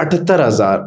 78,000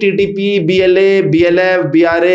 TTP, BLA, BLF, BRA,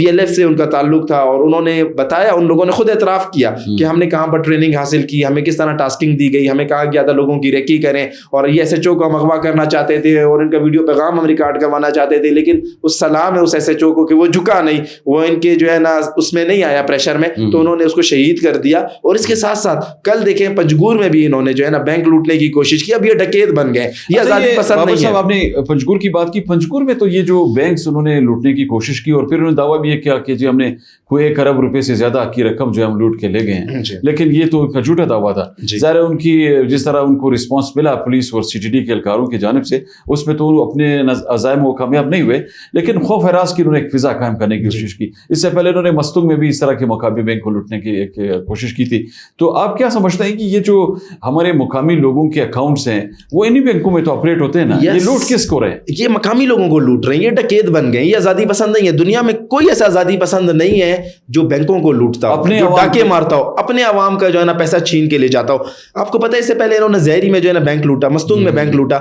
BLF سے ان کا تعلق تھا, اور انہوں نے بتایا, ان لوگوں نے خود اعتراف کیا کہ ہم نے کہاں پر ٹریننگ حاصل کی, ہمیں کس طرح ٹاسکنگ دی گئی, ہمیں کہا گیا تھا لوگوں کی ریکی کریں, اور یہ SHO کو ہم اغوا کرنا چاہتے تھے اور ان کا ویڈیو پیغام ہم ریکارڈ کروانا چاہتے تھے, لیکن اس سلام ہے اس SHO کو کہ وہ جھکا نہیں, وہ ان کے جو ہے نا اس میں نہیں آیا پریشر میں, تو انہوں نے اس کو شہید کر دیا. اور اس کے ساتھ ساتھ کل دیکھیں پنجگور میں بھی انہوں نے جو ہے نا بینک لوٹنے کی کوشش کی. اب یہ ڈکیت بن گئے, یہ آزادی پسند نہیں ہے. آپ نے پنجگور کی بات کی, پنجگور میں تو یہ جو بینکس انہوں نے لوٹنے کی کوشش کی, اور پھر انہوں نے دعویٰ بھی یہ کیا کہ جی ہم نے کوئی 1 ارب روپے سے زیادہ کی رقم جو ہم لوٹ کے لے گئے ہیں, لیکن یہ تو کا جھوٹا دعویٰ تھا. ظاہر ان کی جس طرح ان کو رسپانس ملا پولیس اور CTD کے اہلکاروں کی جانب سے, اس میں تو اپنے عزائم وہ کامیاب نہیں ہوئے, لیکن خوف ہراس کی انہوں نے ایک فضا قائم کرنے کی کوشش کی. اس سے پہلے انہوں نے مستونگ میں بھی اس طرح کے مقامی بینک کو لوٹنے کی ایک کوشش کی تھی. تو آپ کیا سمجھتے ہیں کہ یہ جو ہمارے مقامی لوگوں کے اکاؤنٹس ہیں وہ انہی بینکوں میں تو آپریٹ ہوتے ہیں نا, یہ لوٹ کس کو رہے ہیں؟ یہ مقامی لوگوں کو لوٹ رہے ہیں, یہ ڈکیت بن گئے, یہ آزادی پسند نہیں ہے. دنیا میں کوئی ایسا آزادی پسند نہیں ہے جو بینکوں کو لوٹتا ہو, جو ڈاکے مارتا ہو, اپنے عوام کا جو ہے نا پیسہ چھین کے لے جاتا ہو. آپ کو پتہ ہے اس سے پہلے انہوں نے زہری میں جو ہے نا بینک لوٹا, مستونگ میں بینک لوٹا.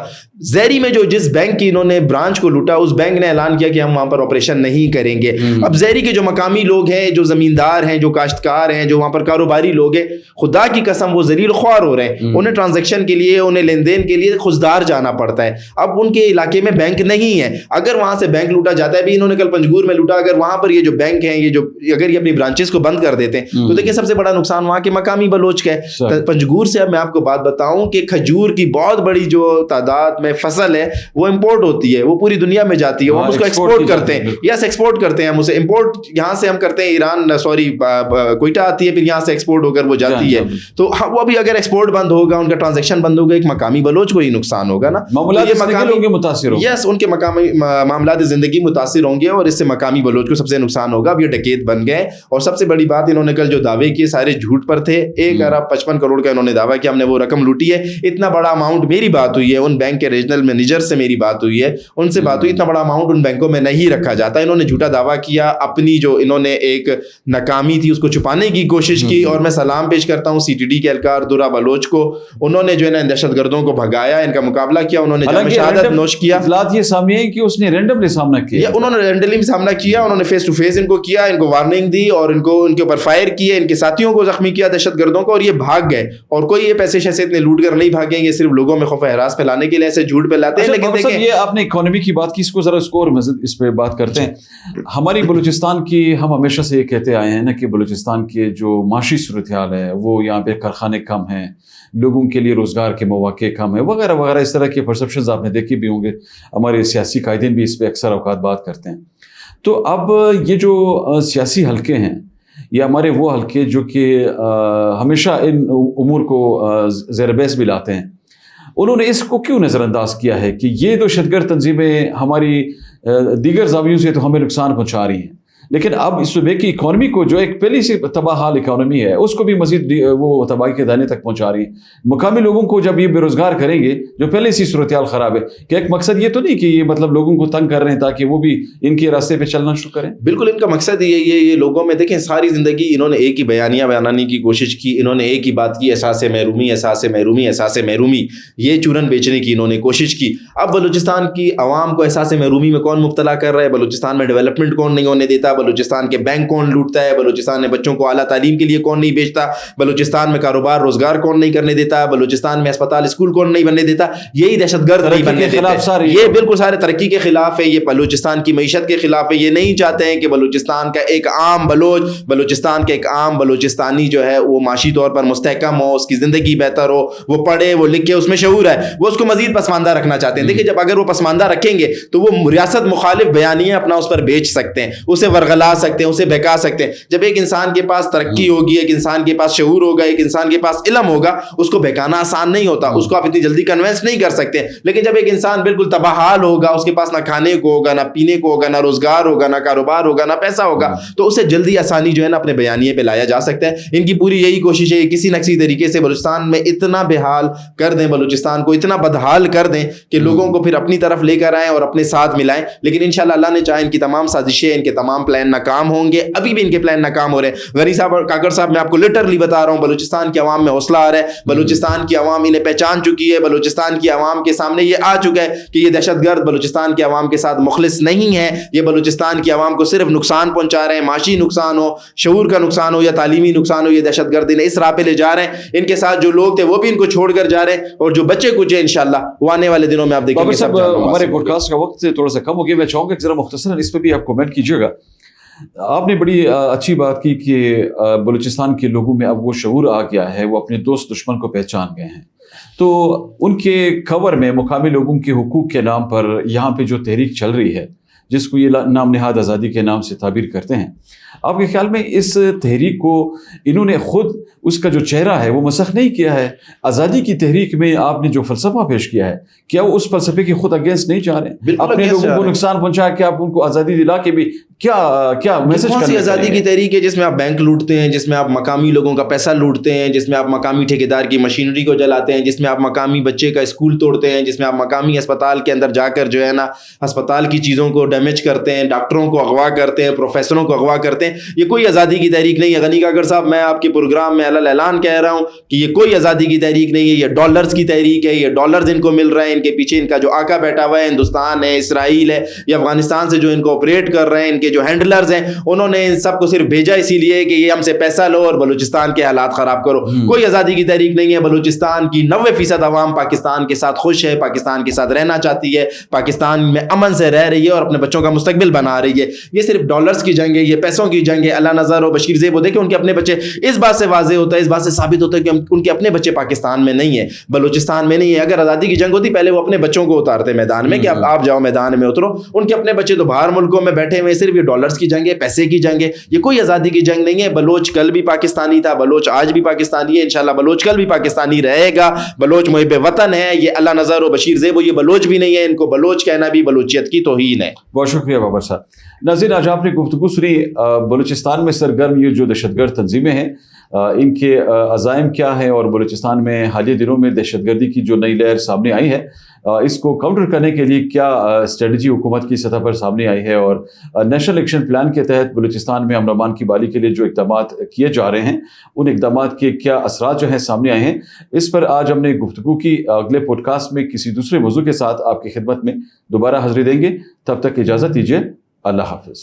زہری میں جو جس بینک کی انہوں نے برانچ کو لوٹا, اس بینک نے اعلان کیا کہ ہم وہاں پر آپریشن نہیں کریں گے. اب زہری کے جو مقامی لوگ ہیں, جو زمیندار ہیں, جو کاشتکار ہیں, جو وہاں پر کاروباری لوگ ہیں, خدا کی قسم وہ ذلیل خوار ہو رہے ہیں. انہیں ٹرانزیکشن کے لیے, انہیں لین دین کے لیے خزدار جانا پڑتا ہے. اب ان کے علاقے میں بینک نہیں ہے, اگر وہاں سے بینک لوٹا جاتا ہے, بھی انہوں نے کل پنجگور میں لوٹا, اگر وہاں پر یہ جو بینک ہیں, یہ جو اگر یہ اپنی برانچز کو بند کر دیتے ہیں تو دیکھیں سب سے بڑا نقصان وہاں کے مقامی بلوچ کا ہے. پنجگور سے اب میں آپ کو بات بتاؤں کہ کھجور کی بہت بڑی جو تعداد میں فصل ہے وہ امپورٹ ہوتی ہے, وہ پوری دنیا میں جاتی ہے, وہ ہم اس کو ایکسپورٹ کرتے ہیں. یس ایکسپورٹ کرتے ہیں ہم اسے, امپورٹ یہاں سے ہم کرتے ہیں, ایران سوری کوئٹہ آتی ہے, پھر یہاں سے ایکسپورٹ ہو کر وہ جاتی ہے. تو وہ بھی اگر ایکسپورٹ بند ہوگا, ان کا ٹرانزیکشن بند ہوگا, ایک مقامی بلوچ کو ہی نقصان ہوگا نا. یس ان کے مقامی معاملات زندگی متاثر ہوں گے, اور اس سے مقامی بلوچ کو سب سے نقصان ہوگا. اب یہ ڈکیت بن گئے, اور سب سے بڑی بات انہوں نے کل جو دعوے کیے سارے جھوٹ پر تھے. 1 ارب 55 کروڑ کا انہوں نے دعویٰ کیا ہم نے وہ رقم لوٹی ہے. اتنا بڑا اماؤنٹ, میری بات ہوئی ہے ان بینک کے ریجنل مینیجر سے, میری بات ہوئی ہے ان سے بات ہوئی, اتنا بڑا اماؤنٹ ان بینکوں میں نہیں رکھا جاتا. انہوں نے جھوٹا دعویٰ کیا, اپنی جو انہوں نے ایک ناکامی تھی اس کو چھپانے کی کوشش کی. اور میں سلام پیش کرتا ہوں CTD کے اہلکار درہ بلوچ کو, انہوں نے جو ہے نا دہشت گردوں کو بھگایا, ان کا مقابلہ کیا, انہوں نے جام شہادت نوش کیا. اطلاعات یہ سامنے آئی کہ اس نے رینڈملی سامنا کیا, انہوں نے رینڈملی سامنا کیا, انہوں نے فیس ٹو فیس ان کو کیا, ان کو وارننگ دی, اور ان کو ان کے اوپر فائر کیے, ان کے ساتھیوں کو زخمی کیا دہشت گردوں کو, اور یہ بھاگ گئے. اور کوئی یہ پیسے شیسے اتنے لوٹ کر نہیں بھاگیں گے, صرف لوگوں میں خوف ہراس پھیلانے کے لیے ایسے جھوٹ پھیلاتے ہیں. لیکن دیکھیں یہ آپ نے اکانومی کی بات کی, اس کو ذرا اس کو اور مزید اس پہ بات کرتے ہیں. ہماری بلوچستان کی, ہم ہمیشہ سے یہ کہتے آئے ہیں نا کہ بلوچستان کے جو معاشی صورتحال ہے وہ یہاں پہ کارخانے کم ہیں, لوگوں کے لیے روزگار کے مواقع کم ہیں, وغیرہ وغیرہ اس طرح کے پرسپشنز آپ نے دیکھی بھی ہوں گے. ہمارے سیاسی قائدین بھی اس پہ اکثر اوقات بات کرتے ہیں. تو اب یہ جو سیاسی حلقے ہیں, یہ ہمارے وہ حلقے جو کہ ہمیشہ ان امور کو زیر بحث بھی لاتے ہیں, انہوں نے اس کو کیوں نظر انداز کیا ہے کہ یہ دہشت گرد تنظیمیں ہماری دیگر زاویوں سے تو ہمیں نقصان پہنچا رہی ہیں, لیکن اب اس صوبے کی اکانومی کو جو ایک پہلی سے تباہ حال اکانومی ہے اس کو بھی مزید وہ تباہی کے دانے تک پہنچا رہی ہے. مقامی لوگوں کو جب یہ بے روزگار کریں گے, جو پہلے سے صورتحال خراب ہے, کہ ایک مقصد یہ تو نہیں کہ یہ مطلب لوگوں کو تنگ کر رہے ہیں تاکہ وہ بھی ان کے راستے پہ چلنا شروع کریں. بالکل ان کا مقصد یہ لوگوں میں دیکھیں ساری زندگی انہوں نے ایک ہی بیانیہ بنانے کی کوشش کی, انہوں نے ایک ہی بات کی, احساس محرومی احساس محرومی احساس محرومی, یہ چورن بیچنے کی انہوں نے کوشش کی. اب بلوچستان کی عوام کو احساس محرومی میں کون مبتلا کر رہا ہے, بلوچستان میں ڈیولپمنٹ کون نہیں ہونے دیتا, بلوچستان کے بینک کون لوٹتا ہے, بلوچستان میں بچوں کو اعلیٰ تعلیم کے لیے کون نہیں بیچتا, بلوچستان میں کاروبار روزگار کون نہیں کرنے دیتا, بلوچستان میں اسپتال اسکول کون نہیں بننے دیتا, یہی دہشت گرد نہیں بننے دیتے. یہ بالکل سارے ترقی کے خلاف ہے, یہ بلوچستان کی معیشت کے خلاف ہے. یہ نہیں چاہتے ہیں کہ بلوچستان کا ایک عام بلوچستان کے ایک عام بلوچستانی جو ہے وہ معاشی طور پر مستحکم ہو, اس کی زندگی بہتر ہو, وہ پڑھے, وہ لکھے, اس میں شعور ہے, وہ اس کو مزید پسماندہ رکھنا چاہتے ہیں. دیکھیں جب اگر وہ پسماندہ رکھیں گے تو وہ ریاست مخالف بیانیے اپنا اس پر بیچ سکتے ہیں, اسے ورغلا سکتے ہیں, اسے بہکا سکتے ہیں. جب ایک انسان کے پاس ترقی ہوگی, ایک انسان کے پاس شعور ہوگا, ایک انسان کے پاس علم ہوگا, اس کو بہکانا آسان نہیں ہوتا, اس کو آپ اتنی جلدی کنونس نہیں کر سکتے. لیکن جب ایک انسان بالکل تباہال ہوگا, اس کے پاس نہ کھانے کو ہوگا, نہ پینے کو ہوگا, نہ روزگار ہوگا, نہ کاروبار ہوگا, نہ پیسہ ہوگا, تو اسے جلدی آسانی جو ہے نا اپنے بیانیے پہ لایا جا سکتا ہے. ان کی پوری یہی کوشش ہے کسی نہ کسی طریقے سے بلوچستان میں اتنا بحال کر دیں, بلوچستان کو اتنا بدحال کر دیں کہ لوگوں کو پھر اپنی طرف لے کر آئیں اور اپنے ساتھ ملائیں. لیکن انشاءاللہ اللہ نے چاہے ان کی تمام سازشیں, ان کے تمام پلان پلان ناکام ہوں گے. ابھی بھی ان کے پلان ناکام ہو رہے ہیں. غنی صاحب اور کاکڑ صاحب, میں آپ کو لٹرلی بتا رہا ہوں, بلوچستان کی عوام میں حوصلہ آ رہا ہے, بلوچستان کی عوام انہیں پہچان چکی ہے, بلوچستان کی عوام کے سامنے یہ آ چکا ہے کہ یہ دہشت گرد بلوچستان کی عوام کے ساتھ مخلص نہیں ہے. یہ بلوچستان کی عوام کو صرف نقصان پہنچا رہے ہیں, معاشی نقصان ہو, شعور کا نقصان ہو یا تعلیمی نقصان ہو, یہ دہشت گرد انہیں اس راہ پہ لے جا رہے ہیں. ان کے ساتھ جو لوگ تھے وہ بھی ان کو چھوڑ کر جا رہے ہیں, اور جو بچے کچھ ہیں انشاءاللہ وہ آنے والے دنوں میں آپ دیکھیں گے. ہمارے پوڈ کاسٹ کا وقت تھوڑا سا کم ہو گیا, میں چاہوں گا کہ ذرا مختصراً اس پہ بھی آپ کمنٹ کیجیے گا. آپ نے بڑی اچھی بات کی کہ بلوچستان کے لوگوں میں اب وہ شعور آ گیا ہے, وہ اپنے دوست دشمن کو پہچان گئے ہیں. تو ان کے خبر میں مقامی لوگوں کے حقوق کے نام پر یہاں پہ جو تحریک چل رہی ہے, جس کو یہ نام نہاد آزادی کے نام سے تعبیر کرتے ہیں, آپ کے خیال میں اس تحریک کو انہوں نے خود اس کا جو چہرہ ہے وہ مسخ نہیں کیا ہے؟ آزادی کی تحریک میں آپ نے جو فلسفہ پیش کیا ہے, کیا وہ اس فلسفے کی خود اگینسٹ نہیں چاہ رہے ہیں؟ اپنے لوگوں کو نقصان پہنچا کے آپ ان کو آزادی دلا کے بھی کیا میسج کون سی آزادی کی تحریک ہے جس میں آپ بینک لوٹتے ہیں, جس میں آپ مقامی لوگوں کا پیسہ لوٹتے ہیں, جس میں آپ مقامی ٹھیکیدار کی مشینری کو جلاتے ہیں, جس میں آپ مقامی بچے کا اسکول توڑتے ہیں, جس میں آپ مقامی اسپتال کے اندر جا کر جو ہے نا اسپتال کی چیزوں کو ڈیمیج کرتے ہیں, ڈاکٹروں کو اغوا کرتے ہیں, پروفیسروں کو اغوا کرتے ہیں. یہ کوئی آزادی کی تحریک نہیں ہے. غنی کاکڑ صاحب, میں آپ کے پروگرام میں علل اعلان کہہ رہا ہوں کہ یہ کوئی آزادی کی تحریک نہیں ہے, یہ ڈالرز کی تحریک ہے. یہ ڈالرز ان کو مل رہے ہیں, ان کے پیچھے ان کا جو آقا بیٹھا ہوا ہے ہندوستان ہے, اسرائیل ہے, یا افغانستان سے جو ان کو آپریٹ کر رہے ہیں, ان کے جو ہینڈلرز ہیں, انہوں نے ان سب کو صرف بھیجا اسی لیے کہ یہ ہم سے پیسہ لو اور بلوچستان کے حالات خراب کرو. کوئی آزادی کی تحریک نہیں ہے. بلوچستان کی 90% عوام پاکستان کے ساتھ خوش ہے, پاکستان کے ساتھ رہنا چاہتی ہے, پاکستان میں امن سے رہ رہی ہے اور اپنے بچوں کا مستقبل بنا رہی ہے. یہ صرف ڈالرز کی جنگ ہے, یہ پیسوں کی جنگ ہے. اللہ نظر و بشیر زیب, دیکھیں ان کے اپنے بچے, اس بات سے واضح ہوتا ہے, اس بات سے ثابت ہوتا ہے کہ ان کے اپنے بچے پاکستان میں نہیں ہیں, بلوچستان میں نہیں ہے. اگر آزادی کی جنگ ہوتی پہلے وہ اپنے بچوں کو اتارتے میدان میں کہ آپ جاؤ میدان میں اترو. ان کے اپنے بچے تو باہر ملکوں میں بیٹھے ہوئے. صرف یہ ڈالرز کی جنگ ہے, پیسے کی جنگ ہے. یہ کوئی آزادی کی جنگ نہیں ہے. بلوچ کل بھی پاکستانی تھا, بلوچ آج بھی پاکستانی ہے, انشاءاللہ بلوچ کل بھی پاکستانی رہے گا. بلوچ محب وطن ہے. یہ اللہ نظر و بشیر زیب, یہ بلوچ بھی نہیں ہے. ان کو بلوچ کہنا بھی بلوچیت کی توہین ہے. بہت شکریہ بابر صاحب. ناظرین, آج آپ نے گفتگو سنی بلوچستان میں سرگرم یہ جو دہشت گرد تنظیمیں ہیں, ان کے عزائم کیا ہیں, اور بلوچستان میں حالیہ دنوں میں دہشت گردی کی جو نئی لہر سامنے آئی ہے, اس کو کاؤنٹر کرنے کے لیے کیا اسٹریٹجی حکومت کی سطح پر سامنے آئی ہے, اور نیشنل ایکشن پلان کے تحت بلوچستان میں امن و امان کی بحالی کے لیے جو اقدامات کیے جا رہے ہیں, ان اقدامات کے کیا اثرات جو ہیں سامنے آئے ہیں, اس پر آج ہم نے گفتگو کی. اگلے پوڈ کاسٹ میں کسی دوسرے موضوع کے ساتھ آپ کی خدمت میں دوبارہ حاضری دیں گے. تب تک اجازت دیجیے. اللہ حافظ.